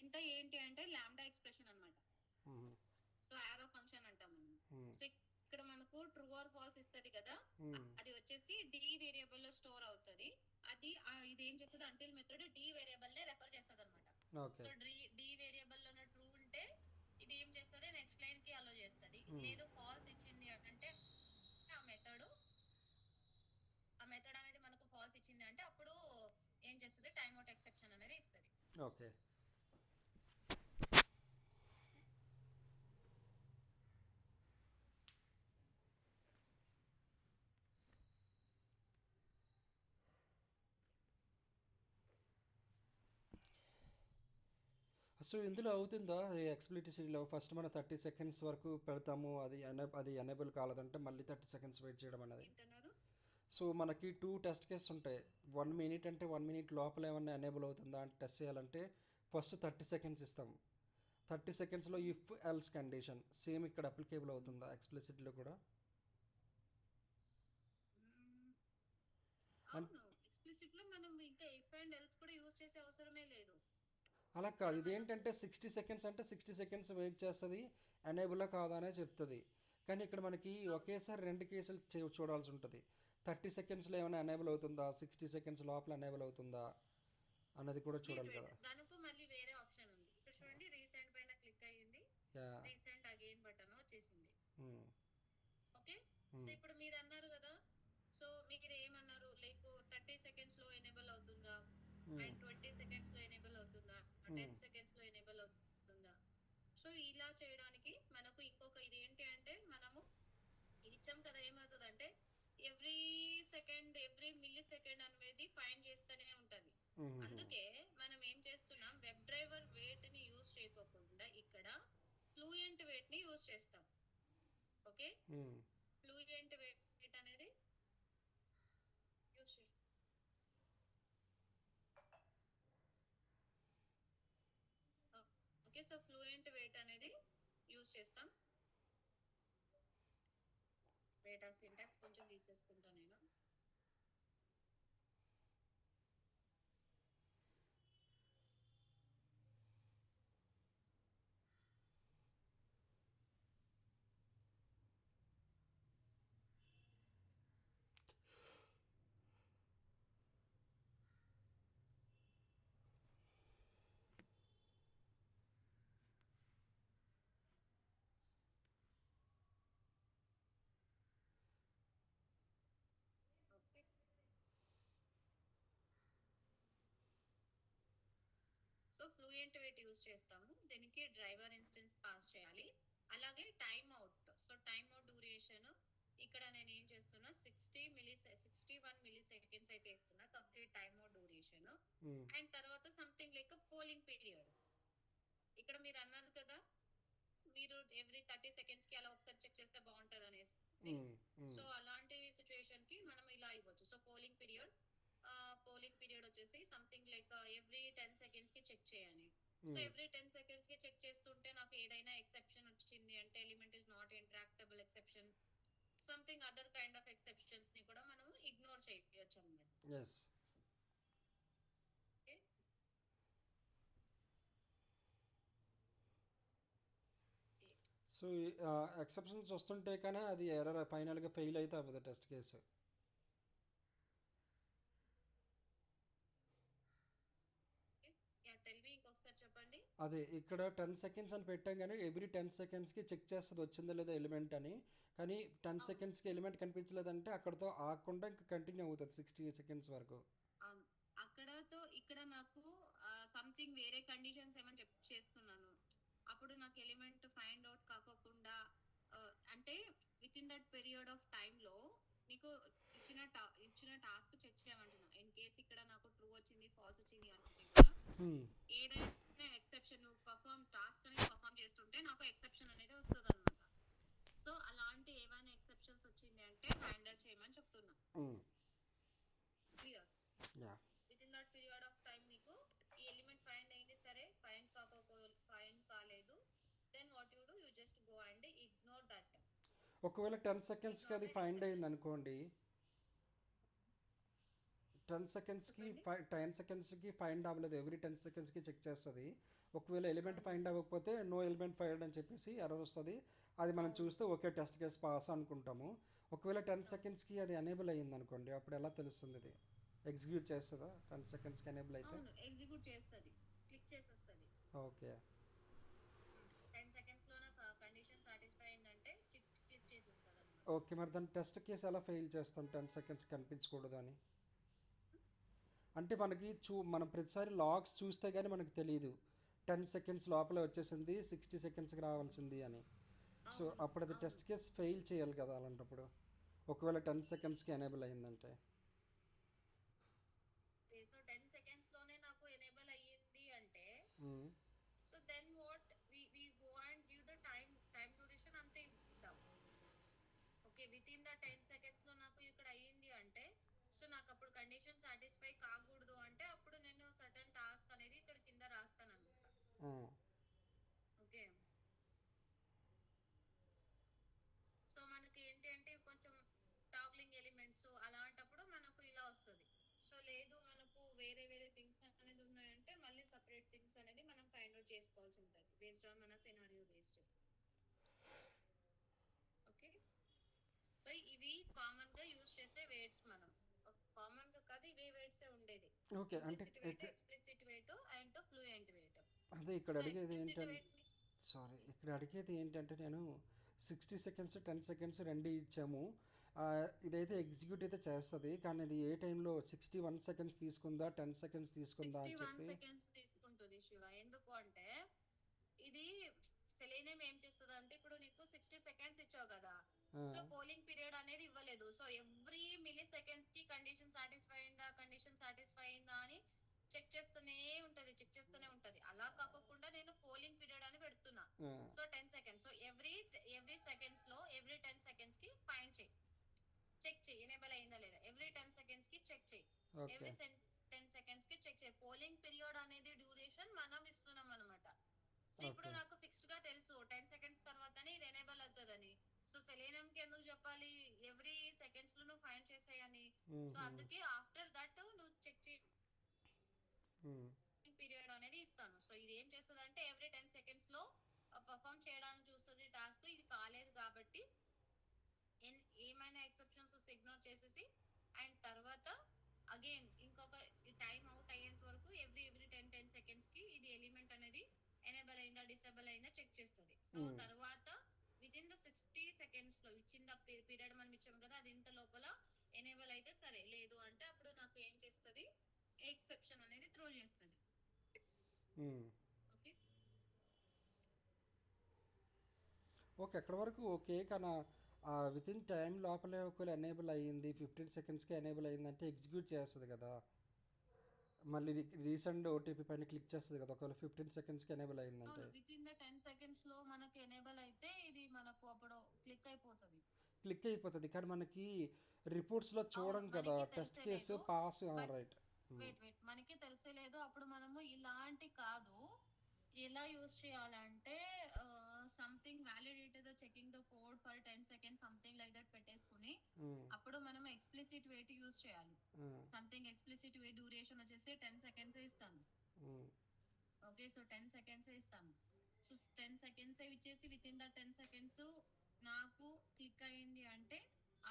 ఇంత ఏంటి అంటే లాంబ్డా ఎక్స్ప్రెషన్ అన్నమాట. సో యారో ఫంక్షన్ అంటాం మనం. సో ఇక్కడ మనకు ట్రూ ఆర్ ఫాల్స్ ఇస్తది కదా, అది వచ్చేసి డి వేరియబుల్ లో స్టోర్ అవుతది. ఇది ఏం చేస్తుంది అంటిల్ మెథడ్ డి వేరియబుల్ నే రెఫర్ చేస్తుంది అన్నమాట. సో డి వేరియబుల్ లో ట్రూ ఉంటే ఇది ఏం చేస్తుంది నెక్స్ట్ లైన్ కి అలో చేస్తుంది. లేదు ఫాల్స్ ఇచ్చింది అంటే ఆ మెథడ్ అనేది మనకు ఫాల్స్ ఇచ్చింది అంటే అప్పుడు ఏం చేస్తుంది టైమ్ అవుట్ ఎక్సెప్షన్ అనేది ఇస్తుంది. ఓకే. సో ఇందులో అవుతుందా ఈ ఎక్స్ప్లిసిటీలో ఫస్ట్ మనం 30 సెకండ్స్ వరకు పెడతాము, అది ఎనేబుల్ కాలేదంటే మళ్ళీ 30 సెకండ్స్ వెయిట్ చేయడం అనేది. ఏంటన్నారు? సో మనకి 2 టెస్ట్ కేసెస్ ఉంటాయి. 1 మినిట్ అంటే 1 మినిట్ లోపల ఏమన్నా ఎనేబుల్ అవుతుందా అని టెస్ట్ చేయాలంటే ఫస్ట్ 30 సెకండ్స్ ఇస్తాం. 30 సెకండ్స్లో ఇఫ్ ఎల్స్ కండిషన్ సేమ్ ఇక్కడ అప్లికేబుల్ అవుతుందా ఎక్స్ప్లిసిటీలో కూడా? మ్మ్. అండ్ అవును, ఎక్స్ప్లిసిట్ లో మనం ఇంకా ఇఫ్ అండ్ ఎల్స్ కూడా యూజ్ చేసే అవసరమే లేదు. అలా ఇక్కడ కాదు, మనకు ఇదేంటంటే 60 సెకండ్స్ అంటే 60 సెకండ్స్ వెయిట్ చేస్తుంది, ఎనేబుల్లా కాదా అనే చెప్తుంది. కానీ ఇక్కడ మనకి అవును, ఒకేసారి 2 కేసులు చూడాల్సి ఉంటుంది. 30 సెకండ్స్లో ఏమైనా ఎనేబుల్ అవుతుందా, 60 సెకండ్స్ లోపల ఎనేబుల్ అవుతుందా అన్నది కూడా వెయిట్ చూడాలి వెయిట్ కదా. దానికి మళ్ళీ వేరే ఆప్షన్ ఉంది. ఇక్కడ చూడండి, రీసెంట్ పైన క్లిక్ అయ్యింది, యా. రీసెంట్ అగైన్ బటన్ వచ్చేసింది. మ్మ్. ఓకే. సో మ్మ్. ఇప్పుడు మీరు అన్నారు కదా, సో మీరు ఏమన్నారు, లైక్ 30 సెకండ్స్ లో ఎనేబుల్ అవుతుందా, మ్మ్. అండ్ 20 సెకండ్స్ లో ఎనేబుల్ అవుతుందా, మ్మ్. 10 సెకండ్స్ లో ఎనేబుల్ అవుతుందా. సో ఇలా చేయడానికి మనకు ఇంకొక ఇది ఏంటి అంటే, మనము ఇది ఇచ్చాం కదా, ఏమవుతుందంటే every second every millisecond అనేది ఫైండ్ చేస్తూనే ఉంటది. మ్మ్. అందుకే మనం ఏం చేస్తున్నాం, వెబ్ డ్రైవర్ వెయిట్ ని యూజ్ చేయకోకుండా ఇక్కడ ఫ్లూయెంట్ వెయిట్ ని యూజ్ చేస్తాం. ఓకే. మ్మ్. ఫ్లూయెంట్ వెయిట్ అనేది యూజ్ చేస్తాం. ఓకే. సో ఫ్లూయెంట్ వెయిట్ అనేది యూజ్ చేస్తాం. వెయిట్ ఆ సింటాక్స్ కొంచెం తీసేసుకుంటా నేను. Okay. So fluent wait use చేస్తాము, దీనికి డ్రైవర్ ఇన్స్టెన్స్ పాస్ చేయాలి. అలాగే time out. So time out duration ఇక్కడ నేను ఏం చేస్తున్నా, 61 మిల్లీ సెకండ్స్ అయితే ఇస్తున్నా complete time out duration. Hmm. And తర్వాత సంథింగ్ లైక్ పోలింగ్ పీరియడ్. ఇక్కడ మీరు అన్నారు కదా, మీరు ఎవ్రీ 30 సెకండ్స్ కి అలా ఒకసారి చెక్ చేస్తే బాగుంటది అనేసి. మ్మ్. మ్మ్. సో అలాంటి సిచ్యువేషన్ కి మనం ఇలా ఇవ్వచ్చు. సో పోలింగ్ పీరియడ్ వచ్చేసి సంథింగ్ లైక్ ఎవ్రీ 10 సెకండ్స్ కి చెక్ చేయాలి. So hmm. ఎవ్రీ 10 సెకండ్స్ కి చెక్ చేస్తుంటే నాకు ఏదైనా ఎక్సెప్షన్ వచ్చింది అంటే, element is not interactable exception, something other kind of exceptions ని కూడా మనం ఇగ్నోర్ చేయొచ్చు అన్నమాట. ఎస్. ఓకే. సో ఎక్సెప్షన్స్ వస్తుంటే కానీ అది ఎర్రర్ ఫైనల్గా ఫెయిల్ అయితే అవ్వదు టెస్ట్ కేసు. టెల్ మీ ఇంకొకసారి చెప్పండి. అదే ఇక్కడ 10 సెకండ్స్ అని పెట్టాం కానీ ఎవ్రీ 10 సెకండ్స్కి చెక్ చేస్తుంది వచ్చిందో లేదో ఎలిమెంట్ అని. కానీ 10 అవును, సెకండ్స్కి ఎలిమెంట్ కనిపించలేదంటే అక్కడతో ఆగకుండా ఇంకా కంటిన్యూ అవుతుంది 60 సెకండ్స్ వరకు. అవును. అక్కడతో ఇక్కడ నాకు సంథింగ్ వేరే కండిషన్స్ ఏమని చేస్తున్నాను, అప్పుడు నాకు ఎలిమెంట్ ఫైండ్ అవుట్ కాకోకుండా అంటే with in that period of time లో నీకు ఇచ్చిన టాస్క్ చెక్ చేయమంటున్నా. ఇన్ కేస్ ఇక్కడ నాకు ట్రూ వచ్చింది, ఫాల్స్ వచ్చింది అనుకుంటే కూడా Hmm. ఏదైనా ఎక్సెప్షన్ టాస్క్ అనేది పర్ఫామ్ చేస్తుంటే నాకు ఎక్సెప్షన్ అనేది వస్తుంది అనమాట. సో అలాంటి ఏమైనా ఎక్సెప్షన్స్ వచ్చింది అంటే హ్యాండిల్ చేయమని చెప్తున్నా. Hmm. Clear. Yeah. Within that period of time నీకు ఈ ఎలిమెంట్ ఫైండ్ అయింది, సరే ఫైండ్ కాలేదు, then what you do, you just go and ignore that. ఒకవేళ 10 సెకండ్స్కి అది ఫైండ్ అయింది అనుకోండి, 10 సెకండ్స్కి ఫైండ్ అవ్వలేదు, ఎవ్రీ 10 సెకండ్స్కి చెక్ చేస్తుంది. ఒకవేళ ఎలిమెంట్ ఫైండ్ అవ్వకపోతే నో ఎలిమెంట్ ఫైండ్ అని చెప్పేసి ఎర్రర్ వస్తుంది. అది మనం చూస్తే ఓకే టెస్ట్ కేస్ పాస్ అనుకుంటాము. ఒకవేళ 10 సెకండ్స్కి అది ఎనేబుల్ అయ్యింది అనుకోండి, అప్పుడు ఎలా తెలుస్తుంది? ఇది ఎగ్జిక్యూట్ చేస్తుందా 10 సెకండ్స్కి ఎనేబుల్ అయితే? ఎగ్జిక్యూట్ చేస్తుంది, క్లిక్ చేసేస్తుంది. ఓకే. 10 సెకండ్స్ లోనే కండిషన్ సాటిస్ఫై అయిందంటే క్లిక్ చేసేస్తుంది అన్నమాట. ఓకే, మరి దాని టెస్ట్ కేసు ఎలా ఫెయిల్ చేస్తాం 10 సెకండ్స్ కనిపించకూడదు అని? అంటే మనకి మనం ప్రతిసారి లాగ్స్ చూస్తే కానీ మనకు తెలియదు 10 సెకండ్స్ లోపలే వచ్చేసింది 60 సెకండ్స్కి రావాల్సింది అని. సో అప్పుడు అది టెస్ట్ కేస్ ఫెయిల్ చేయాలి కదా అలాంటప్పుడు, ఒకవేళ 10 సెకండ్స్కి ఎనేబుల్ అయ్యిందంటే. సో 10 సెకండ్స్ లోనే నాకు ఎనేబుల్ అయ్యింది అంటే, సో సాటిస్ఫై కాకూడదు అంటే అప్పుడు నేను సర్టన్ టాస్క్ అనేది ఇక్కడ కింద రాస్తాను అనమాట. ఓకే, సో మనకి ఏంటి అంటే కొంచెం టాగ్లింగ్ ఎలిమెంట్స్ అలాంటప్పుడు మనకు ఇలా వస్తుంది. సో లేదు మనకు వేరే వేరే థింగ్స్ అనేది ఉన్నాయంటే మళ్ళీ సపరేట్ థింగ్స్ అనేది మనం ఫైండ్ అవుట్ చేసుకోవాల్సి ఉంటుంది బేస్డ్ ఆన్ మన సినారియో బేస్డ్. ఓకే, సో ఇవి కామన్ గా యూజ్ చేసే వేర్డ్స్. మనం కామన్ గా కాదు, ఇవే వేర్డ్స్ ఉండేది. ఓకే, అంటే explicit wait and fluent wait. అదే ఇక్కడ అడిగేది ఏంటంటే ఇక్కడ అడిగేది ఏంటంటే నేను 60 సెకండ్స్ 10 సెకండ్స్ రెండు ఇచ్చాము. ఇదైతే ఎగ్జిక్యూట్ అయితే చేస్తుంది, కానీ ఇది ఏ టైంలో 61 సెకండ్స్ తీసుకుందా 10 సెకండ్స్ తీసుకుందా అని చెప్పి 61 సెకండ్స్ తీసుకుంటుంది శివ. ఎందుకు అంటే ఇది సెలీనియం ఏం చేస్తుంది అంటే ఇప్పుడు నీకు 60 సెకండ్స్ ఇచ్చావు కదా, సో పోలింగ్ పీరియడ్ అనేది ఇవ్వలేదు. సో ఎవ్రీ మిల్లీ సెకండ్స్ కి కండిషన్ సాటిస్ఫై అయిందా అని చెక్ చేస్తూనే ఉంటది. అలా కాకుండా నేను పోలింగ్ పీరియడ్ అని పెడుతున్నా. So 10 seconds, so every seconds లో ఎవ్రీ 10 సెకండ్స్ కి ఫైండ్ చెక్ చేయి ఎనేబుల్ అయిందా లేదా. ఎవ్రీ 10 సెకండ్స్ కి చెక్ చేయి, ఎవ్రీ 10 సెకండ్స్ కి చెక్ చేయి. పోలింగ్ పీరియడ్ అనేది డ్యూరేషన్ మనం ఇస్తున్నాం అనమాట. సో ఇప్పుడు నాకు ఫిక్స్డ్ గా తెలుసు 10 సెకండ్స్ తర్వాతనే ఇది ఎనేబుల్ అవుతుందని. సో సెలీనియం కి ఎందుకు చెప్పాలి ఎవ్రీ సెకండ్స్ లో నువ్వు ఫైండ్ చేసేయని. సో అందుకే ఆఫ్టర్ దట్ నువ్వు చెక్ చేయి పీరియడ్ అనేది ఇస్తాను. సో ఇది ఏం చేస్తుంది అంటే ఎవ్రీ 10 సెకండ్స్ లో పర్ఫామ్ చేయడానికి చూస్తుంది టాస్క్. ఇది కాలేదు కాబట్టి ఏమైనా ఎక్సెప్షన్స్ ఇగ్నోర్ చేసేసి అండ్ తర్వాత అగైన్ ఇంకొక టైం అవుట్ అయ్యేంత వరకు ఎవ్రీ 10 సెకండ్స్ కి ఇది ఎలిమెంట్ అనేది ఎనేబుల్ అయిందా డిసేబుల్ అయిందా చెక్ చేస్తుంది. సో తర్వాత విత్ ఇన్ ద 60 సెకండ్స్ లో ఇచ్చిన పీరియడ్ మనం ఇచ్చాము కదా, అది ఇంత లోపల ఎనేబుల్ అయితే సరే, లేదు అంటే అప్పుడు నాకు ఏం చేస్తుంది ఎక్సెప్షన్ అనేది త్రో చేస్తుంది. ఓకే ఓకే అక్కడ వరకు ఓకే, కానీ విత్ ఇన్ టైం లోపలే ఒకవేళ ఎనేబుల్ అయ్యింది 15 సెకండ్స్కి ఎనేబుల్ అయ్యిందంటే ఎగ్జిక్యూట్ చేస్తుంది కదా, మళ్ళీ రీసెంట్ ఓటీపీ పైన క్లిక్ చేస్తుంది కదా ఒకవేళ 15 సెకండ్స్కి ఎనేబుల్ అయ్యిందంటే. విత్ ఇన్ ద 10 సెకండ్స్ లో మనకి ఎనేబుల్ అయితే ఇది మనకు అప్పుడు క్లిక్ అయిపోతుంది కానీ మనకి రిపోర్ట్స్లో చూడం కదా test case pass. Right, wait మనకి తెలిసేలేదు. అప్పుడు మనము ఇలాంటి కాదు, ఎలా యూజ్ చేయాలంటే something validate checking the code for 10 seconds something like that పెట్టేసుకుని అప్పుడు మనం ఎక్స్ప్లిసిట్ వెయిట్ యూజ్ చేయాలి. సంథింగ్ ఎక్స్ప్లిసిట్ వెయిట్ డ్యూరేషన్ వచ్చేసి 10 సెకండ్స్ ఇస్తాను. ఓకే, సో 10 సెకండ్స్ ఇస్తాను. సో 10 సెకండ్స్ ఇచ్చేసి విత్ ఇన్ ద 10 సెకండ్స్ నాకు క్లిక్ అయ్యింది అంటే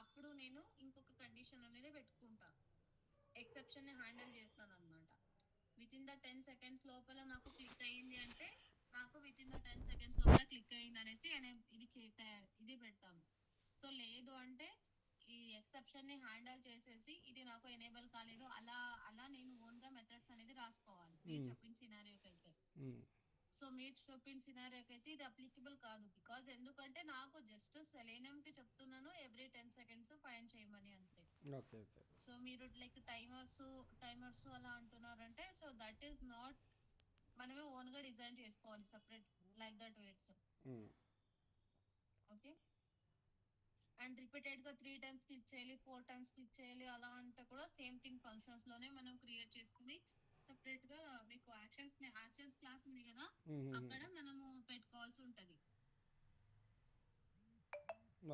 అప్పుడు నేను ఇంకొక కండిషన్ అనేది పెట్టుకుంటా, ఎక్సెప్షన్ ని హ్యాండిల్ చేస్తాను అనమాట. విత్ ఇన్ ద 10 సెకండ్స్ లోపల నాకు క్లిక్ అయ్యింది అంటే నాకు విత్ ఇన్ ద 10 సెకండ్స్ లోపల క్లిక్ అయ్యింది అనేసి ఇది పెడతాను. సో లేదు అంటే ఈ ఎక్సెప్షన్ ని హ్యాండిల్ చేసేసి ఇది నాకు ఎనేబుల్ కాలేదు అలా నేను ఓన్ గా మెథడ్స్ అనేది రాసుకోవాలి మీరు చెప్పిన సినారియోకి అయితే. సో మీరు చెప్పిన సినారియోకి అయితే ఇది అప్లికబుల్ కాదు, బికాజ్ ఎందుకంటే నాకు జస్ట్ సెలీనియం కి చెప్తున్నాను ఎవ్రీ 10 సెకండ్స్ ఫైండ్ చేయమని అంతే. సో మీరు లైక్ టైమర్స్ అలా అంటున్నారంటే సో దట్ ఈస్ నాట్, మనమే ఓన్ గా డిజైన్ చేసుకోవాలి separate like that weights. Okay, and repeated గా 3 టైమ్స్ క్లిక్ చేయాలి 4 టైమ్స్ క్లిక్ చేయాలి అలా అంటే కూడా సేమ్ థింగ్ ఫంక్షన్స్ లోనే మనం క్రియేట్ చేసుకుని సెపరేట్ గా మీకు యాక్షన్స్ క్లాస్ ఉంది కదా అక్కడ మనము పెట్టుకోవాల్సి ఉంటది.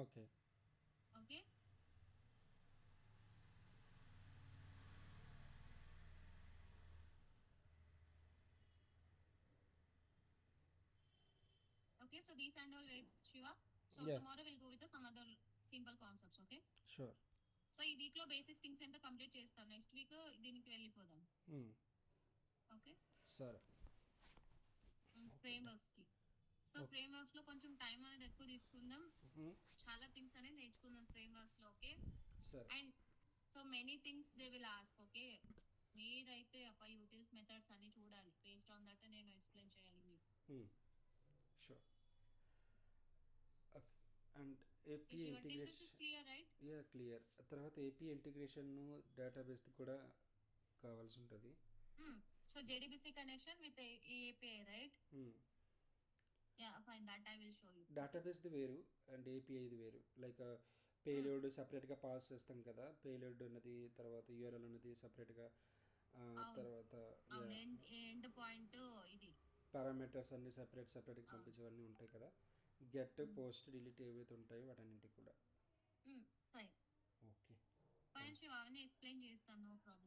Okay okay okay, so these and all weights Shiva. So tomorrow we'll go with some other simple concepts. Okay, sure. So ఈ వీక్ లో బేసిక్స్ థింగ్స్ ఎంత కంప్లీట్ చేస్తాను, నెక్స్ట్ వీక్ దీనికి వెళ్ళిపోదాం. ఓకే సరే, ఫ్రేమ్ వర్క్స్ కి. సో ఫ్రేమ్ వర్క్స్ లో కొంచెం టైం అనేది ఎక్కువ తీసుకుందాం, చాలా థింగ్స్ అనేది నేర్చుకుందాం ఫ్రేమ్ వర్క్స్ లో. Okay, and so many things they will ask. Okay, మీరైతే యూటిల్స్ మెథడ్స్ అన్ని చూడాలి, బేస్డ్ ఆన్ దట్ నేను ఎక్స్ప్లెయిన్ చేయాలి మీకు. Sure. And API integration clear. తర్వాత ఏపీఐ ఇంటిగ్రేషన్ డేటాబేస్ కూడా కావాల్సి ఉంటుంది. So JDBC connection with API right. Yeah fine, that I will show you. Database the వేరు అండ్ API ది వేరు. లైక్ పేలోడ్ సపరేట్గా పాస్ చేస్తాం కదా, పేలోడ్ ఉన్నది, తర్వాత యూఆర్ఎల్ ఉన్నది సపరేట్గా, తర్వాత ఎండ్ పాయింట్ ఇది పారామీటర్స్ అన్ని సపరేట్గా పంపించేవన్నీ ఉంటాయి కదా, గెట్ పోస్ట్ డిలీట్ ఏవైతే ఉంటాయో వాటన్నింటికి కూడా. ఫైన్ ఓకే ఫైన్ శివ అవన్నీ ఎక్స్ప్లెయిన్ చేస్తాను, నో ప్రాబ్లం.